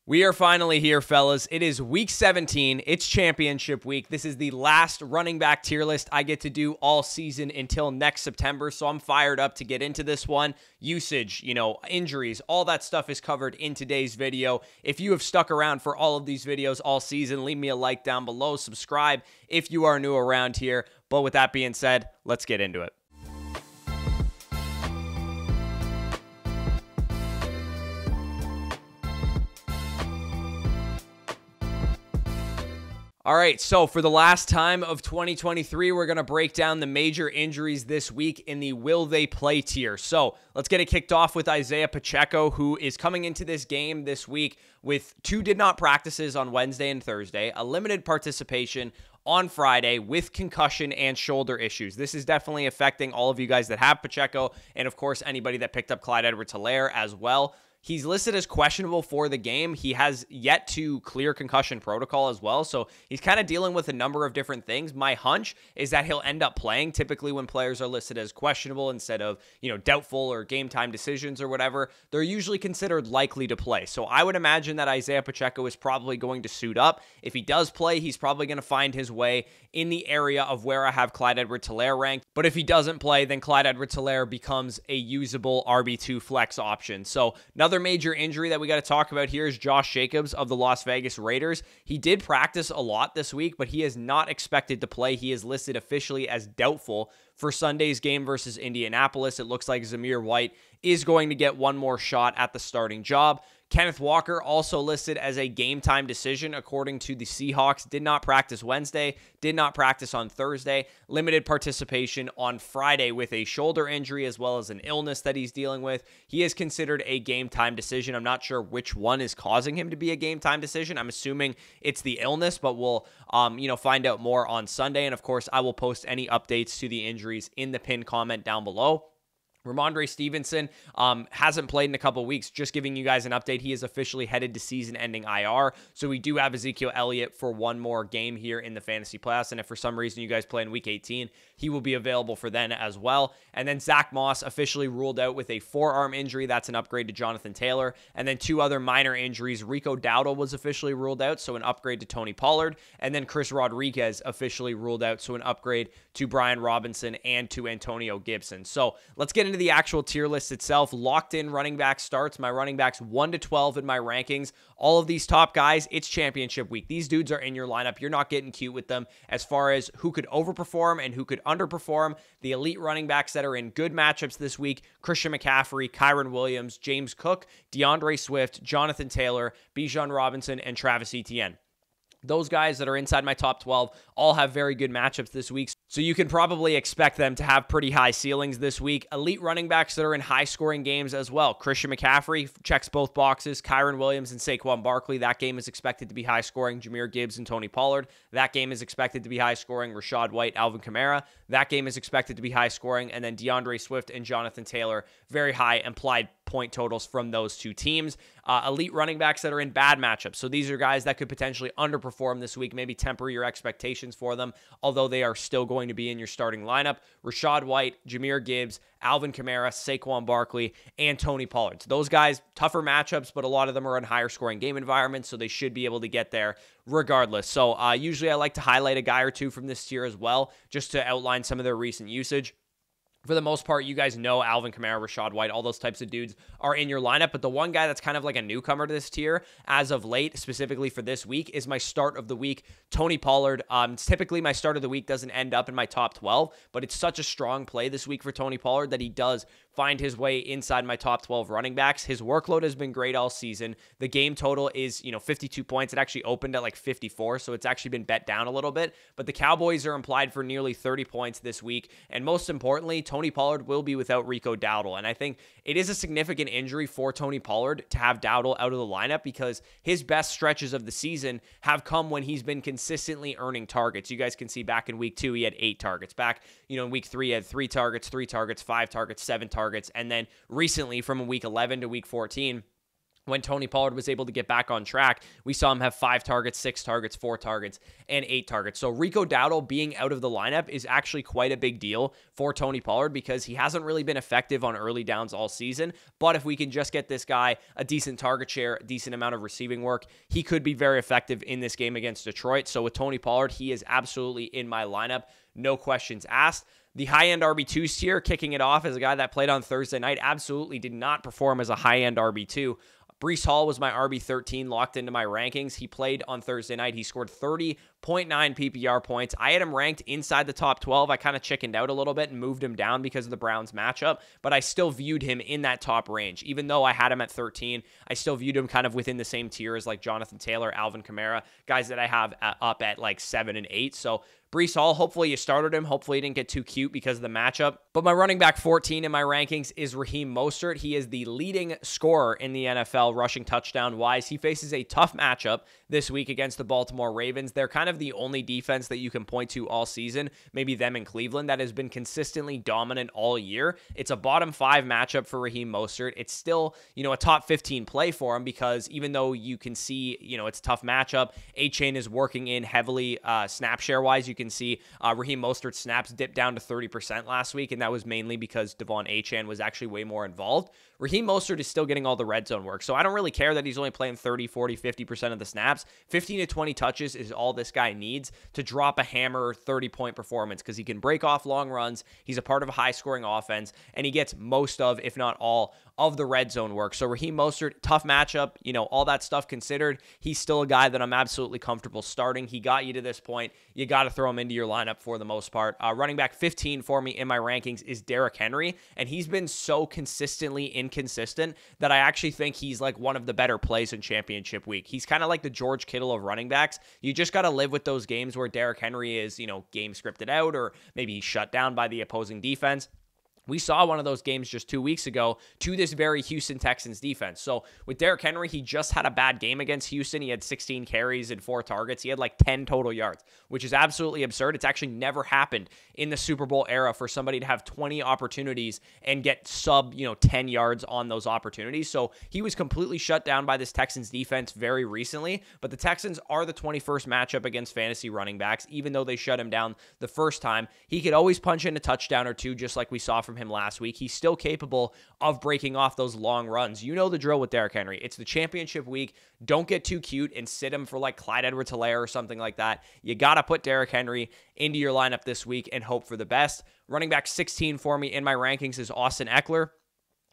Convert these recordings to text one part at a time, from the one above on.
We are finally here, fellas. It is week 17. It's championship week. This is the last running back tier list I get to do all season until next September, so I'm fired up to get into this one. Usage, injuries, all that stuff is covered in today's video. If you have stuck around for all of these videos all season, leave me a like down below. Subscribe if you are new around here. But with that being said, let's get into it. All right, so for the last time of 2023, we're going to break down the major injuries this week in the will they play tier. So let's get it kicked off with Isaiah Pacheco, who is coming into this game this week with 2 did not practices on Wednesday and Thursday, a limited participation on Friday with concussion and shoulder issues. This is definitely affecting all of you guys that have Pacheco, and of course, anybody that picked up Clyde Edwards-Helaire as well. He's listed as questionable for the game. He has yet to clear concussion protocol as well, so he's kind of dealing with a number of different things. My hunch is that he'll end up playing. Typically, when players are listed as questionable instead of, doubtful or game time decisions or whatever, they're usually considered likely to play. So I would imagine that Isaiah Pacheco is probably going to suit up. If he does play, he's probably going to find his way in the area of where I have Clyde Edwards-Helaire ranked. But if he doesn't play, then Clyde Edwards-Helaire becomes a usable RB2 flex option. So another major injury that we got to talk about here is Josh Jacobs of the Las Vegas Raiders. He did practice a lot this week, but he is not expected to play. He is listed officially as doubtful for Sunday's game versus Indianapolis. It looks like Zamir White is going to get one more shot at the starting job. Kenneth Walker also listed as a game time decision according to the Seahawks. Did not practice Wednesday, did not practice on Thursday, limited participation on Friday with a shoulder injury as well as an illness that he's dealing with. He is considered a game time decision. I'm not sure which one is causing him to be a game time decision. I'm assuming it's the illness, but we'll find out more on Sunday. And of course, I will post any updates to the injuries in the pinned comment down below. Ramondre Stevenson hasn't played in a couple weeks. Just giving you guys an update, he is officially headed to season-ending IR. So we do have Ezekiel Elliott for one more game here in the fantasy playoffs. And if for some reason you guys play in Week 18, he will be available for then as well. And then Zach Moss officially ruled out with a forearm injury. That's an upgrade to Jonathan Taylor. And then 2 other minor injuries. Rico Dowdle was officially ruled out, so an upgrade to Tony Pollard. And then Chris Rodriguez officially ruled out, so an upgrade to Brian Robinson and to Antonio Gibson. So let's get into the actual tier list itself. Locked in running back starts. My running backs 1 to 12 in my rankings. All of these top guys, it's championship week. These dudes are in your lineup. You're not getting cute with them as far as who could overperform and who could underperform. The elite running backs that are in good matchups this week: Christian McCaffrey, Kyron Williams, James Cook, DeAndre Swift, Jonathan Taylor, Bijan Robinson, and Travis Etienne. Those guys that are inside my top 12 all have very good matchups this week, so you can probably expect them to have pretty high ceilings this week. Elite running backs that are in high-scoring games as well. Christian McCaffrey checks both boxes. Kyron Williams and Saquon Barkley, that game is expected to be high-scoring. Jahmyr Gibbs and Tony Pollard, that game is expected to be high-scoring. Rashad White, Alvin Kamara, that game is expected to be high-scoring. And then DeAndre Swift and Jonathan Taylor, very high implied point totals from those two teams. Elite running backs that are in bad matchups. So these are guys that could potentially underperform this week. Maybe temper your expectations for them, although they are still going to be in your starting lineup. Rashad White, Jahmyr Gibbs, Alvin Kamara, Saquon Barkley, and Tony Pollard. So those guys, tougher matchups, but a lot of them are in higher scoring game environments, so they should be able to get there regardless. So usually I like to highlight a guy or two from this tier as well, just to outline some of their recent usage. For the most part, you guys know Alvin Kamara, Rashad White, all those types of dudes are in your lineup. But the one guy that's kind of like a newcomer to this tier as of late, specifically for this week, is my start of the week, Tony Pollard. Typically, my start of the week doesn't end up in my top 12, but it's such a strong play this week for Tony Pollard that he does find his way inside my top 12 running backs. His workload has been great all season. The game total is, 52 points. It actually opened at like 54, so it's actually been bet down a little bit. But the Cowboys are implied for nearly 30 points this week. And most importantly, Tony Pollard will be without Rico Dowdle. And I think it is a significant injury for Tony Pollard to have Dowdle out of the lineup, because his best stretches of the season have come when he's been consistently earning targets. You guys can see back in week 2, he had 8 targets. Back, in week 3, he had 3 targets, 5 targets, 7 targets. And then recently from week 11 to week 14, when Tony Pollard was able to get back on track, we saw him have 5 targets, 6 targets, 4 targets, and 8 targets. So Rico Dowdle being out of the lineup is actually quite a big deal for Tony Pollard because he hasn't really been effective on early downs all season. But if we can just get this guy a decent target share, a decent amount of receiving work, he could be very effective in this game against Detroit. So with Tony Pollard, he is absolutely in my lineup. No questions asked. The high-end RB2s tier, kicking it off as a guy that played on Thursday night, absolutely did not perform as a high-end RB2. Breece Hall was my RB13 locked into my rankings. He played on Thursday night. He scored 30.9 PPR points. I had him ranked inside the top 12. I kind of chickened out a little bit and moved him down because of the Browns matchup, but I still viewed him in that top range. Even though I had him at 13, I still viewed him kind of within the same tier as like Jonathan Taylor, Alvin Kamara, guys that I have up at like 7 and 8. So Breece Hall, hopefully you started him. Hopefully he didn't get too cute because of the matchup. But my running back 14 in my rankings is Raheem Mostert. He is the leading scorer in the NFL rushing touchdown-wise. He faces a tough matchup this week against the Baltimore Ravens. They're kind of the only defense that you can point to all season, maybe them in Cleveland, that has been consistently dominant all year. It's a bottom 5 matchup for Raheem Mostert. It's still, a top 15 play for him because even though you can see, it's a tough matchup, A-Chain is working in heavily snap share-wise. You can see Raheem Mostert's snaps dipped down to 30% last week, and that was mainly because Devon Achane was actually way more involved. Raheem Mostert is still getting all the red zone work, so I don't really care that he's only playing 30, 40, 50% of the snaps. 15 to 20 touches is all this guy needs to drop a hammer 30-point performance because he can break off long runs, he's a part of a high-scoring offense, and he gets most of, if not all, of the red zone work. So Raheem Mostert, tough matchup, all that stuff considered, he's still a guy that I'm absolutely comfortable starting. He got you to this point. You got to throw him into your lineup for the most part. Running back 15 for me in my rankings is Derrick Henry, and he's been so consistently inconsistent that I actually think he's like one of the better plays in championship week. He's kind of like the George Kittle of running backs. You just got to live with those games where Derrick Henry is, game scripted out or maybe he's shut down by the opposing defense. We saw one of those games just 2 weeks ago to this very Houston Texans defense. So with Derrick Henry, he just had a bad game against Houston. He had 16 carries and 4 targets. He had like 10 total yards, which is absolutely absurd. It's actually never happened in the Super Bowl era for somebody to have 20 opportunities and get sub, 10 yards on those opportunities. So he was completely shut down by this Texans defense very recently, but the Texans are the 21st matchup against fantasy running backs. Even though they shut him down the first time, he could always punch in a touchdown or two, just like we saw from him last week. He's still capable of breaking off those long runs. You know the drill with Derrick Henry. It's the championship week. Don't get too cute and sit him for like Clyde Edwards-Helaire or something like that. You got to put Derrick Henry into your lineup this week and hope for the best. Running back 16 for me in my rankings is Austin Eckler,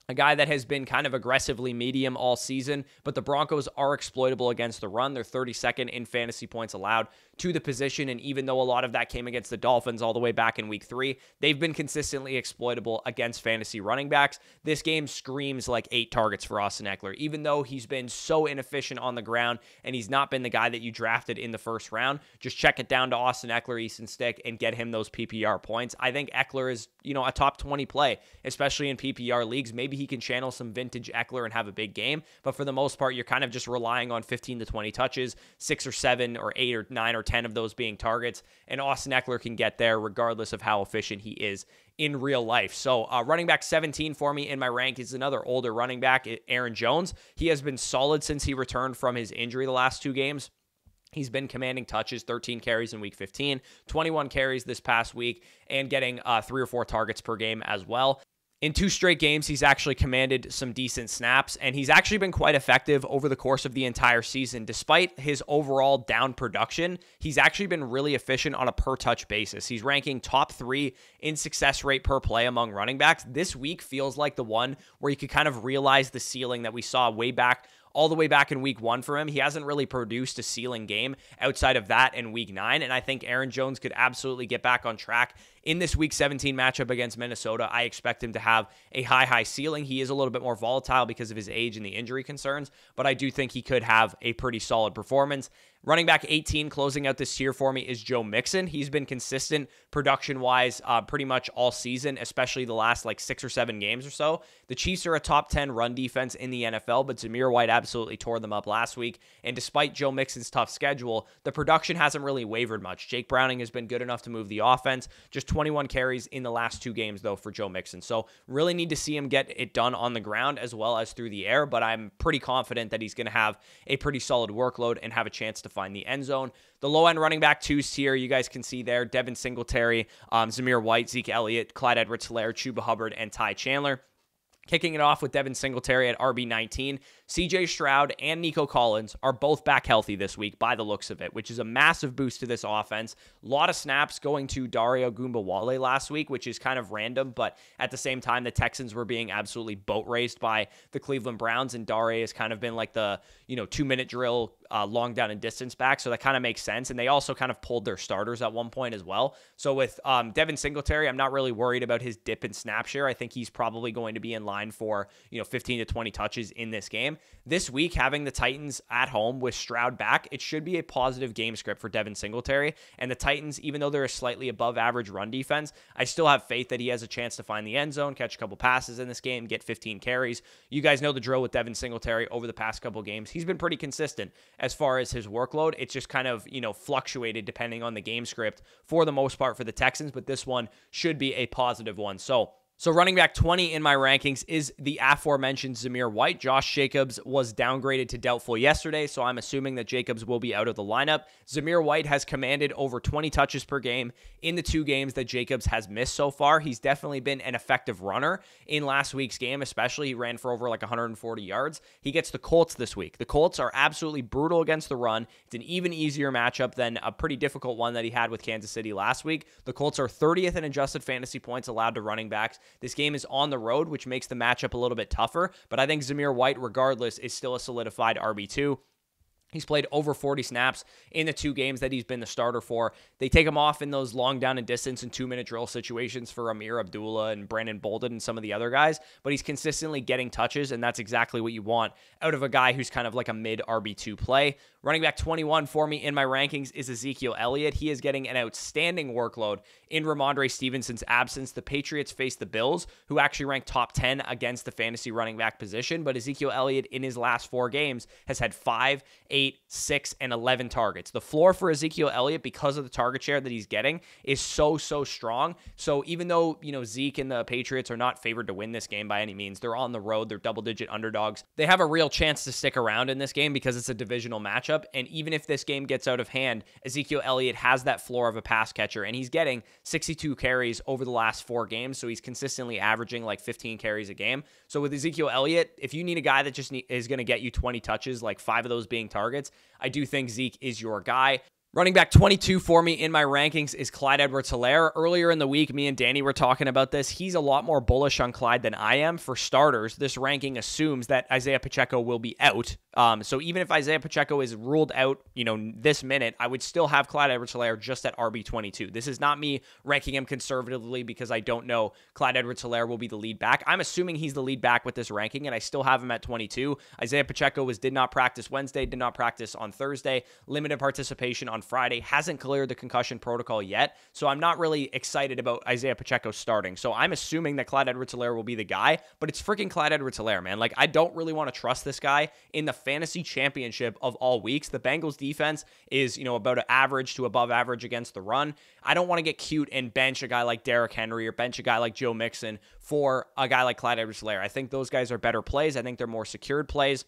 a guy that has been kind of aggressively medium all season, but the Broncos are exploitable against the run. They're 32nd in fantasy points allowed to the position, and even though a lot of that came against the Dolphins all the way back in week 3, they've been consistently exploitable against fantasy running backs. This game screams like 8 targets for Austin Eckler, even though he's been so inefficient on the ground and he's not been the guy that you drafted in the first round. Just check it down to Austin Eckler, Easton Stick, and get him those PPR points. I think Eckler is, a top 20 play, especially in PPR leagues. Maybe he can channel some vintage Eckler and have a big game, but for the most part, you're kind of just relying on 15 to 20 touches, 6 or 7 or 8 or 9 or 10 of those being targets, and Austin Eckler can get there regardless of how efficient he is in real life. So running back 17 for me in my rank is another older running back, Aaron Jones. He has been solid since he returned from his injury the last 2 games. He's been commanding touches, 13 carries in week 15, 21 carries this past week, and getting 3 or 4 targets per game as well. In 2 straight games, he's actually commanded some decent snaps, and he's actually been quite effective over the course of the entire season. Despite his overall down production, he's actually been really efficient on a per-touch basis. He's ranking top 3 in success rate per play among running backs. This week feels like the one where you could kind of realize the ceiling that we saw all the way back in week 1 for him. He hasn't really produced a ceiling game outside of that in week 9, and I think Aaron Jones could absolutely get back on track in this week 17 matchup against Minnesota. I expect him to have a high ceiling. He is a little bit more volatile because of his age and the injury concerns, but I do think he could have a pretty solid performance. Running back 18 closing out this tier for me is Joe Mixon. He's been consistent production-wise pretty much all season, especially the last 6 or 7 games or so. The Chiefs are a top 10 run defense in the NFL, but Zamir White absolutely tore them up last week. And despite Joe Mixon's tough schedule, the production hasn't really wavered much. Jake Browning has been good enough to move the offense. Just 21 carries in the last 2 games, though, for Joe Mixon. So really need to see him get it done on the ground as well as through the air, but I'm pretty confident that he's going to have a pretty solid workload and have a chance to find the end zone. The low-end running back 2s tier, you guys can see there, Devin Singletary, Zamir White, Zeke Elliott, Clyde Edwards-Helaire, Chuba Hubbard, and Ty Chandler. Kicking it off with Devin Singletary at RB19, CJ Stroud and Nico Collins are both back healthy this week by the looks of it, which is a massive boost to this offense. A lot of snaps going to Dario Gumbawale last week, which is kind of random, but at the same time, the Texans were being absolutely boat raced by the Cleveland Browns, and Dario has kind of been like the 2-minute drill long down and distance back, so that kind of makes sense. And they also kind of pulled their starters at one point as well. So with Devin Singletary, I'm not really worried about his dip in snap share. I think he's probably going to be in line for 15 to 20 touches in this game. This week, having the Titans at home with Stroud back, it should be a positive game script for Devin Singletary. And the Titans, even though they're a slightly above average run defense, I still have faith that he has a chance to find the end zone, catch a couple passes in this game, get 15 carries. You guys know the drill with Devin Singletary over the past couple games. He's been pretty consistent as far as his workload. It's just kind of, fluctuated depending on the game script for the most part for the Texans, but this one should be a positive one. So running back 20 in my rankings is the aforementioned Zamir White. Josh Jacobs was downgraded to doubtful yesterday, so I'm assuming that Jacobs will be out of the lineup. Zamir White has commanded over 20 touches per game in the 2 games that Jacobs has missed so far. He's definitely been an effective runner in last week's game, especially. He ran for over 140 yards. He gets the Colts this week. The Colts are absolutely brutal against the run. It's an even easier matchup than a pretty difficult one that he had with Kansas City last week. The Colts are 30th in adjusted fantasy points allowed to running backs. This game is on the road, which makes the matchup a little bit tougher, but I think Zamir White, regardless, is still a solidified RB2. He's played over 40 snaps in the 2 games that he's been the starter for. They take him off in those long down and distance and 2-minute drill situations for Amir Abdullah and Brandon Bolden and some of the other guys, but he's consistently getting touches, and that's exactly what you want out of a guy who's kind of like a mid RB2 play. Running back 21 for me in my rankings is Ezekiel Elliott. He is getting an outstanding workload in Ramondre Stevenson's absence. The Patriots face the Bills, who actually rank top 10 against the fantasy running back position, but Ezekiel Elliott in his last 4 games has had 5, 8, 6, and 11 targets. The floor for Ezekiel Elliott, because of the target share that he's getting, is so strong. So even though, Zeke and the Patriots are not favored to win this game by any means, they're on the road, they're double-digit underdogs. They have a real chance to stick around in this game because it's a divisional matchup. And even if this game gets out of hand, Ezekiel Elliott has that floor of a pass catcher, and he's getting 62 carries over the last 4 games. So he's consistently averaging 15 carries a game. So with Ezekiel Elliott, if you need a guy that just is going to get you 20 touches, 5 of those being targets, I do think Zeke is your guy. Running back 22 for me in my rankings is Clyde Edwards-Helaire. Earlier in the week, me and Danny were talking about this. He's a lot more bullish on Clyde than I am. For starters, this ranking assumes that Isaiah Pacheco will be out. So even if Isaiah Pacheco is ruled out, this minute, I would still have Clyde Edwards-Helaire just at RB22. This is not me ranking him conservatively because I don't know Clyde Edwards-Helaire will be the lead back. I'm assuming he's the lead back with this ranking, and I still have him at 22. Isaiah Pacheco did not practice Wednesday, did not practice on Thursday, limited participation on Friday, hasn't cleared the concussion protocol yet, so I'm not really excited about Isaiah Pacheco starting. So I'm assuming that Clyde Edwards-Helaire will be the guy, but it's freaking Clyde Edwards-Helaire, man. I don't really want to trust this guy in the fantasy championship of all weeks. The Bengals defense is, about an average to above average against the run. I don't want to get cute and bench a guy like Derrick Henry or bench a guy like Joe Mixon for a guy like Clyde Edwards-Helaire. I think those guys are better plays. I think they're more secured plays.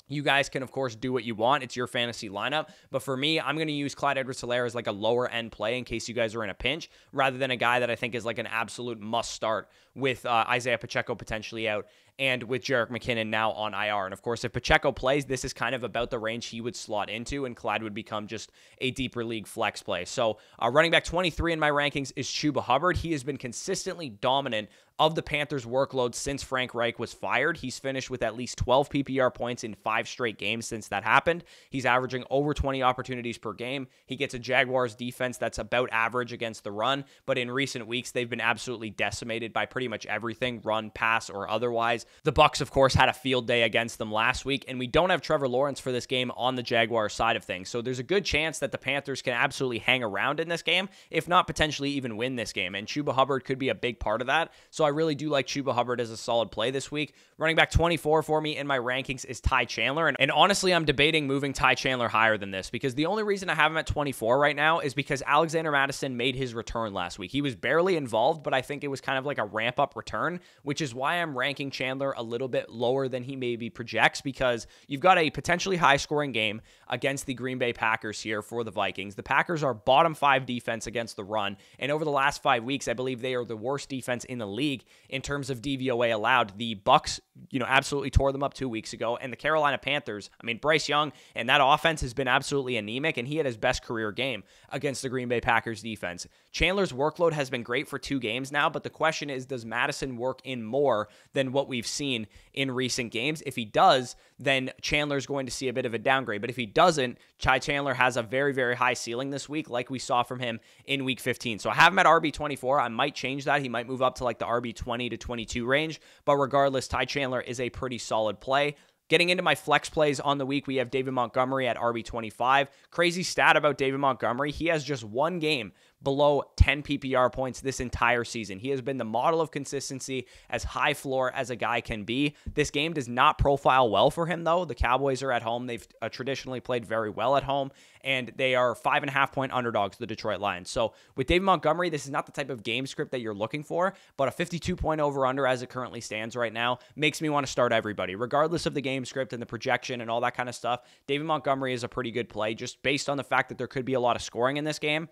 You guys can, of course, do what you want. It's your fantasy lineup. But for me, I'm going to use Clyde Edwards-Helaire as a lower end play in case you guys are in a pinch, rather than a guy that I think is an absolute must start with Isaiah Pacheco potentially out and with Jerick McKinnon now on IR. And of course, if Pacheco plays, this is kind of about the range he would slot into, and Clyde would become just a deeper league flex play. So running back 23 in my rankings is Chuba Hubbard. He has been consistently dominant of the Panthers' workload since Frank Reich was fired. He's finished with at least 12 PPR points in 5 straight games since that happened. He's averaging over 20 opportunities per game. He gets a Jaguars defense that's about average against the run, but in recent weeks, they've been absolutely decimated by pretty much everything, run, pass, or otherwise. wise. The Bucs, of course, had a field day against them last week, and we don't have Trevor Lawrence for this game on the Jaguars side of things. So there's a good chance that the Panthers can absolutely hang around in this game, if not potentially even win this game. And Chuba Hubbard could be a big part of that. So I really do like Chuba Hubbard as a solid play this week. Running back 24 for me in my rankings is Ty Chandler. And honestly, I'm debating moving Ty Chandler higher than this, because the only reason I have him at 24 right now is because Alexander Mattison made his return last week. He was barely involved, but I think it was kind of like a ramp-up return, which is why I'm ranking Chandler a little bit lower than he maybe projects, because you've got a potentially high-scoring game against the Green Bay Packers here for the Vikings. The Packers are bottom 5 defense against the run, and over the last 5 weeks, I believe they are the worst defense in the league in terms of DVOA allowed. The Bucs, absolutely tore them up 2 weeks ago, and the Carolina Panthers, Bryce Young and that offense has been absolutely anemic, and he had his best career game against the Green Bay Packers defense. Chandler's workload has been great for 2 games now, but the question is, does Mattison work in more than what we've seen in recent games? If he does, then Chandler's going to see a bit of a downgrade. But if he doesn't, Ty Chandler has a very, very high ceiling this week, like we saw from him in week 15. So I have him at RB24. I might change that. He might move up to like the RB20 to 22 range. But regardless, Ty Chandler is a pretty solid play. Getting into my flex plays on the week, we have David Montgomery at RB25. Crazy stat about David Montgomery, he has just 1 game below 10 PPR points this entire season. He has been the model of consistency, as high floor as a guy can be. This game does not profile well for him, though. The Cowboys are at home. They've traditionally played very well at home, and they are 5.5-point underdogs, the Detroit Lions. So with David Montgomery, this is not the type of game script that you're looking for, but a 52-point over-under as it currently stands right now makes me want to start everybody. Regardless of the game script and the projection and all that kind of stuff, David Montgomery is a pretty good play, just based on the fact that there could be a lot of scoring in this game.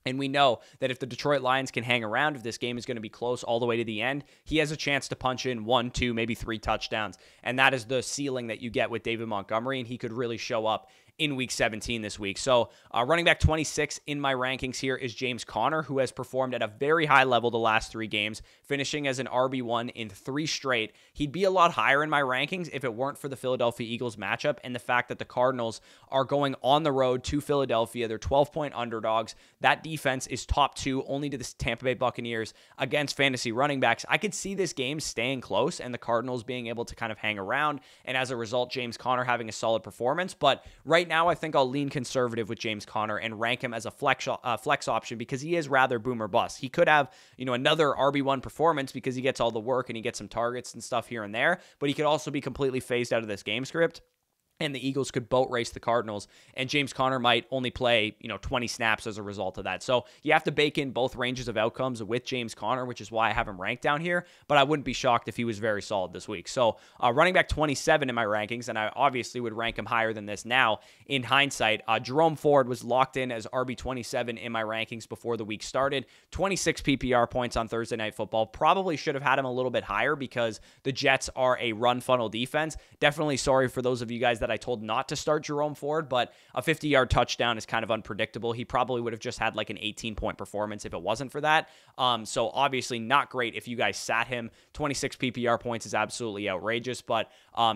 And we know that if the Detroit Lions can hang around, if this game is going to be close all the way to the end, he has a chance to punch in 1, 2, maybe 3 touchdowns. And that is the ceiling that you get with David Montgomery, and he could really show up in week 17 this week. So running back 26 in my rankings here is James Conner, who has performed at a very high level the last 3 games, finishing as an RB1 in 3 straight. He'd be a lot higher in my rankings if it weren't for the Philadelphia Eagles matchup and the fact that the Cardinals are going on the road to Philadelphia. They're 12-point underdogs. That defense is top 2 only to the Tampa Bay Buccaneers against fantasy running backs. I could see this game staying close and the Cardinals being able to kind of hang around, and as a result, James Conner having a solid performance. But right now, I think I'll lean conservative with James Conner and rank him as a flex option, because he is rather boom or bust. He could have, another RB1 performance because he gets all the work and he gets some targets and stuff here and there, but he could also be completely phased out of this game script, and the Eagles could boat race the Cardinals, and James Conner might only play, 20 snaps as a result of that. So you have to bake in both ranges of outcomes with James Conner, which is why I have him ranked down here, but I wouldn't be shocked if he was very solid this week. So running back 27 in my rankings, and I obviously would rank him higher than this now in hindsight. Jerome Ford was locked in as RB27 in my rankings before the week started. 26 PPR points on Thursday Night Football. Probably should have had him a little bit higher because the Jets are a run funnel defense. Definitely sorry for those of you guys that I told not to start Jerome Ford, but a 50-yard touchdown is kind of unpredictable. He probably would have just had like an 18-point performance if it wasn't for that. So obviously not great if you guys sat him. 26 PPR points is absolutely outrageous, but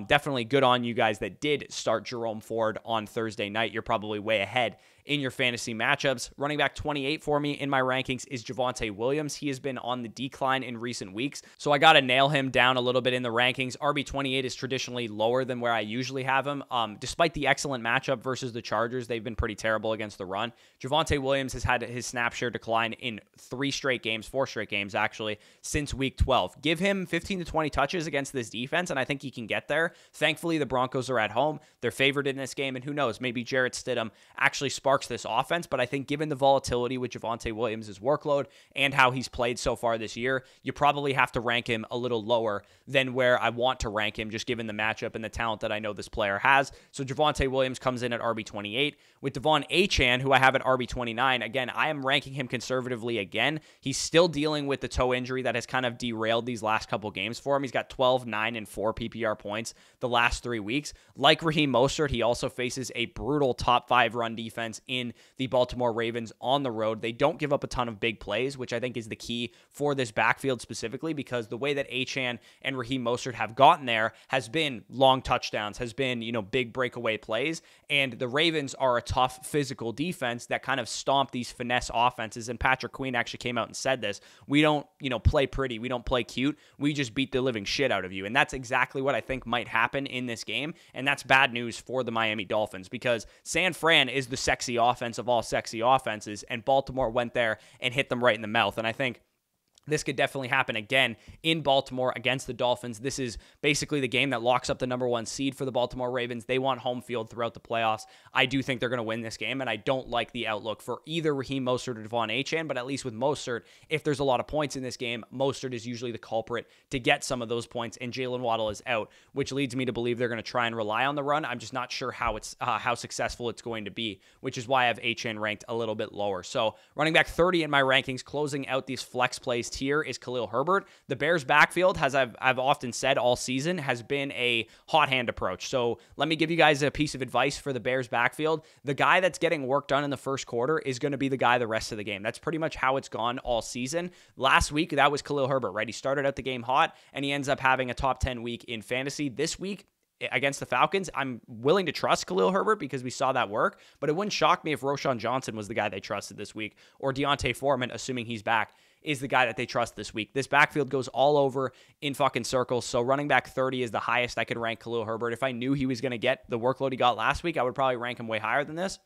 definitely good on you guys that did start Jerome Ford on Thursday night. You're probably way ahead in your fantasy matchups. Running back 28 for me in my rankings is Javonte Williams. He has been on the decline in recent weeks, so I got to nail him down a little bit in the rankings. RB28 is traditionally lower than where I usually have him. Despite the excellent matchup versus the Chargers, they've been pretty terrible against the run. Javonte Williams has had his snap share decline in 4 straight games actually, since week 12. Give him 15 to 20 touches against this defense, and I think he can get there. Thankfully, the Broncos are at home. They're favored in this game, and who knows, maybe Jarrett Stidham actually sparks this offense, but I think given the volatility with Javonte Williams' workload and how he's played so far this year, you probably have to rank him a little lower than where I want to rank him, just given the matchup and the talent that I know this player has. So Javonte Williams comes in at RB28. With Devon Achane, who I have at RB29, again, I am ranking him conservatively again. He's still dealing with the toe injury that has kind of derailed these last couple games for him. He's got 12, 9, and 4 PPR points the last 3 weeks. Like Raheem Mostert, he also faces a brutal top 5 run defense in the Baltimore Ravens on the road. They don't give up a ton of big plays, which I think is the key for this backfield specifically, because the way that Achane and Raheem Mostert have gotten there has been long touchdowns, has been, big breakaway plays. And the Ravens are a tough physical defense that kind of stomp these finesse offenses. And Patrick Queen actually came out and said this. We don't, play pretty. We don't play cute. We just beat the living shit out of you. And that's exactly what I think might happen in this game. And that's bad news for the Miami Dolphins because San Fran is the sexy offense of all sexy offenses. And Baltimore went there and hit them right in the mouth. And I think this could definitely happen again in Baltimore against the Dolphins. This is basically the game that locks up the #1 seed for the Baltimore Ravens. They want home field throughout the playoffs. I do think they're going to win this game, and I don't like the outlook for either Raheem Mostert or Devon Achane, but at least with Mostert, if there's a lot of points in this game, Mostert is usually the culprit to get some of those points, and Jalen Waddle is out, which leads me to believe they're going to try and rely on the run. I'm just not sure how successful it's going to be, which is why I have Achane ranked a little bit lower. So running back 30 in my rankings, closing out these flex plays here is Khalil Herbert. The Bears backfield, as I've often said all season, has been a hot hand approach. So let me give you guys a piece of advice for the Bears backfield. The guy that's getting work done in the first quarter is going to be the guy the rest of the game. That's pretty much how it's gone all season. Last week, that was Khalil Herbert, right? He started out the game hot, and he ends up having a top 10 week in fantasy. This week, against the Falcons, I'm willing to trust Khalil Herbert because we saw that work, but it wouldn't shock me if Roshan Johnson was the guy they trusted this week, or Deontay Foreman, assuming he's back, is the guy that they trust this week. This backfield goes all over in fucking circles, so running back 30 is the highest I could rank Khalil Herbert. If I knew he was going to get the workload he got last week, I would probably rank him way higher than this,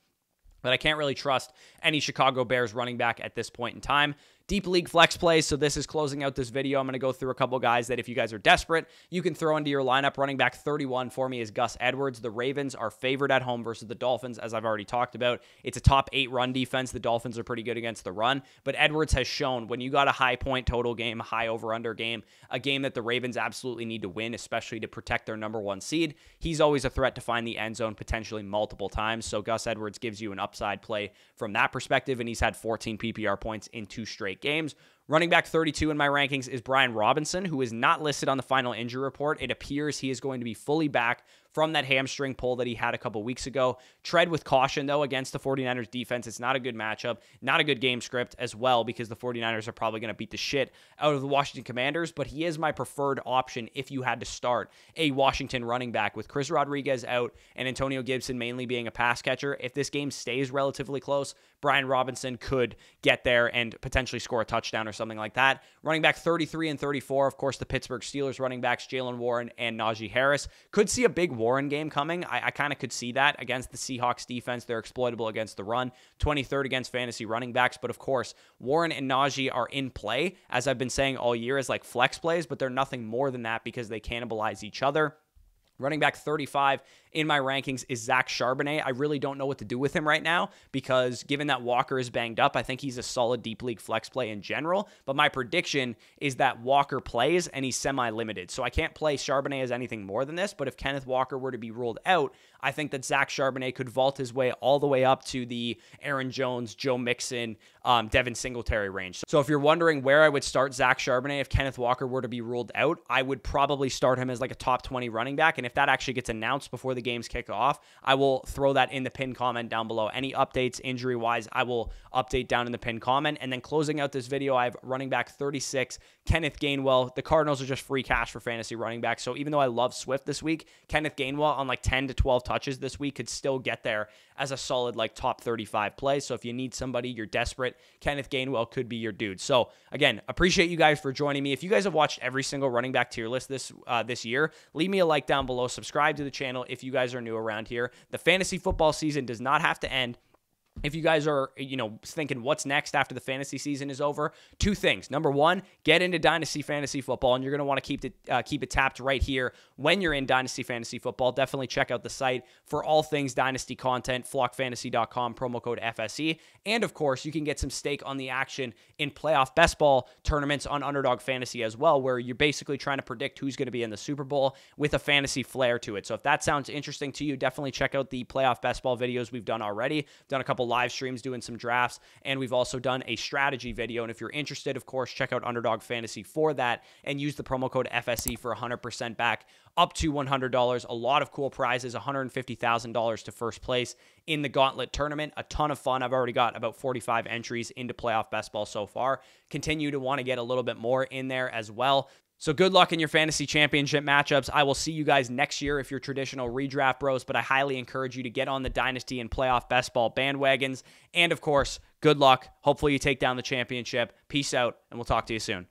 but I can't really trust any Chicago Bears running back at this point in time. Deep league flex plays, so this is closing out this video. I'm going to go through a couple guys that if you guys are desperate, you can throw into your lineup. Running back 31 for me is Gus Edwards. The Ravens are favored at home versus the Dolphins, as I've already talked about. It's a top 8 run defense. The Dolphins are pretty good against the run, but Edwards has shown when you got a high point total game, a high over-under game, a game that the Ravens absolutely need to win, especially to protect their #1 seed, he's always a threat to find the end zone potentially multiple times, so Gus Edwards gives you an upside play from that perspective, and he's had 14 PPR points in 2 straight games. Running back 32 in my rankings is Brian Robinson, who is not listed on the final injury report. It appears he is going to be fully back from that hamstring pull that he had a couple weeks ago. Tread with caution, though, against the 49ers defense. It's not a good matchup, not a good game script as well, because the 49ers are probably going to beat the shit out of the Washington Commanders, but he is my preferred option if you had to start a Washington running back with Chris Rodriguez out and Antonio Gibson mainly being a pass catcher. If this game stays relatively close, Brian Robinson could get there and potentially score a touchdown or something like that. Running back 33 and 34, of course, the Pittsburgh Steelers running backs, Jalen Warren and Najee Harris. Could see a big Warren game coming. I kind of could see that against the Seahawks defense. They're exploitable against the run. 23rd against fantasy running backs. But of course, Warren and Najee are in play, as I've been saying all year, as like flex plays, but they're nothing more than that because they cannibalize each other. Running back 35 in my rankings is Zach Charbonnet. I really don't know what to do with him right now because given that Walker is banged up, I think he's a solid deep league flex play in general. But my prediction is that Walker plays and he's semi-limited. So I can't play Charbonnet as anything more than this. But if Kenneth Walker were to be ruled out, I think that Zach Charbonnet could vault his way all the way up to the Aaron Jones, Joe Mixon, Devin Singletary range. So if you're wondering where I would start Zach Charbonnet if Kenneth Walker were to be ruled out, I would probably start him as like a top 20 running back. And if that actually gets announced before the games kick off, I will throw that in the pinned comment down below. Any updates injury-wise, I will update down in the pinned comment. And then closing out this video, I have running back 36, Kenneth Gainwell. The Cardinals are just free cash for fantasy running backs. So even though I love Swift this week, Kenneth Gainwell on like 10 to 12 touches this week could still get there as a solid like top 35 play. So if you need somebody, you're desperate, Kenneth Gainwell could be your dude. So again, appreciate you guys for joining me. If you guys have watched every single running back tier list this year, leave me a like down below. Subscribe to the channel if you guys are new around here. The fantasy football season does not have to end. If you guys are, thinking what's next after the fantasy season is over, 2 things. Number 1, get into Dynasty Fantasy Football, and you're going to want to keep it tapped right here when you're in Dynasty Fantasy Football. Definitely check out the site for all things Dynasty content, flockfantasy.com, promo code FSE. And, of course, you can get some stake on the action in playoff best ball tournaments on Underdog Fantasy as well, where you're basically trying to predict who's going to be in the Super Bowl with a fantasy flair to it. So if that sounds interesting to you, definitely check out the playoff best ball videos we've done already. We've done a couple live streams doing some drafts, and we've also done a strategy video. And if you're interested, of course, check out Underdog Fantasy for that and use the promo code FSE for 100% back up to $100. A lot of cool prizes, $150,000 to first place in the Gauntlet tournament. A ton of fun. I've already got about 45 entries into playoff best ball so far. Continue to want to get a little bit more in there as well. So good luck in your fantasy championship matchups. I will see you guys next year if you're traditional redraft bros, but I highly encourage you to get on the Dynasty and playoff best ball bandwagons. And of course, good luck. Hopefully you take down the championship. Peace out, and we'll talk to you soon.